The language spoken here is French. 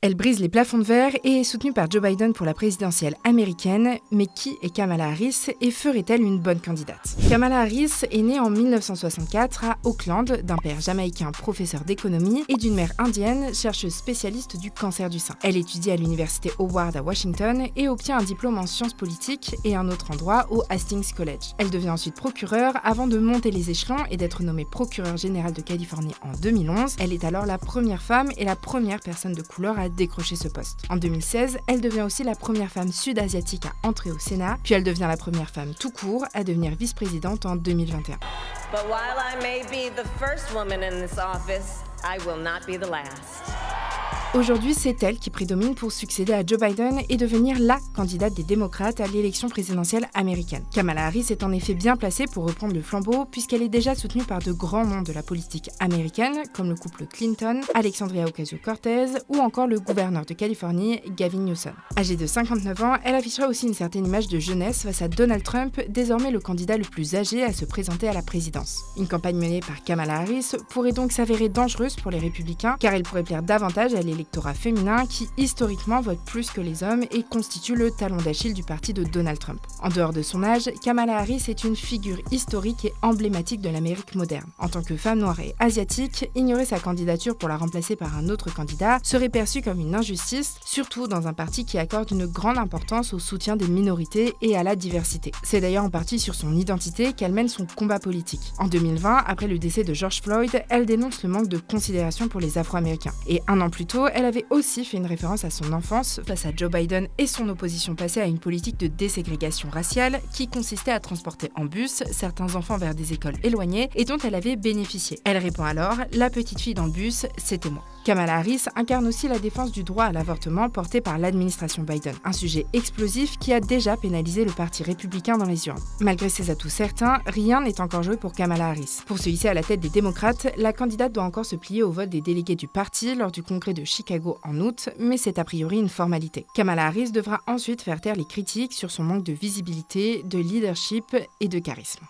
Elle brise les plafonds de verre et est soutenue par Joe Biden pour la présidentielle américaine. Mais qui est Kamala Harris et ferait-elle une bonne candidate? Kamala Harris est née en 1964 à Auckland d'un père jamaïcain professeur d'économie et d'une mère indienne chercheuse spécialiste du cancer du sein. Elle étudie à l'université Howard à Washington et obtient un diplôme en sciences politiques et un autre endroit au Hastings College. Elle devient ensuite procureure avant de monter les échelons et d'être nommée procureure générale de Californie en 2011. Elle est alors la première femme et la première personne de couleur à décrocher ce poste. En 2016, elle devient aussi la première femme sud-asiatique à entrer au Sénat, puis elle devient la première femme tout court à devenir vice-présidente en 2021. But while I may be the first woman in this office, I will not be the last. Aujourd'hui, c'est elle qui prédomine pour succéder à Joe Biden et devenir la candidate des démocrates à l'élection présidentielle américaine. Kamala Harris est en effet bien placée pour reprendre le flambeau puisqu'elle est déjà soutenue par de grands noms de la politique américaine, comme le couple Clinton, Alexandria Ocasio-Cortez ou encore le gouverneur de Californie, Gavin Newsom. Âgée de 59 ans, elle affichera aussi une certaine image de jeunesse face à Donald Trump, désormais le candidat le plus âgé à se présenter à la présidence. Une campagne menée par Kamala Harris pourrait donc s'avérer dangereuse pour les républicains car elle pourrait plaire davantage à l'électorat féminin qui historiquement vote plus que les hommes et constitue le talon d'Achille du parti de Donald Trump. En dehors de son âge, Kamala Harris est une figure historique et emblématique de l'Amérique moderne. En tant que femme noire et asiatique, ignorer sa candidature pour la remplacer par un autre candidat serait perçu comme une injustice, surtout dans un parti qui accorde une grande importance au soutien des minorités et à la diversité. C'est d'ailleurs en partie sur son identité qu'elle mène son combat politique. En 2020, après le décès de George Floyd, elle dénonce le manque de considération pour les Afro-Américains. Et un an plus tôt, elle avait aussi fait une référence à son enfance face à Joe Biden et son opposition passée à une politique de déségrégation raciale qui consistait à transporter en bus certains enfants vers des écoles éloignées et dont elle avait bénéficié. Elle répond alors « La petite fille dans le bus, c'était moi ». Kamala Harris incarne aussi la défense du droit à l'avortement porté par l'administration Biden, un sujet explosif qui a déjà pénalisé le parti républicain dans les urnes. Malgré ses atouts certains, rien n'est encore joué pour Kamala Harris. Pour se hisser à la tête des démocrates, la candidate doit encore se plier au vote des délégués du parti lors du congrès de Chicago en août, mais c'est a priori une formalité. Kamala Harris devra ensuite faire taire les critiques sur son manque de visibilité, de leadership et de charisme.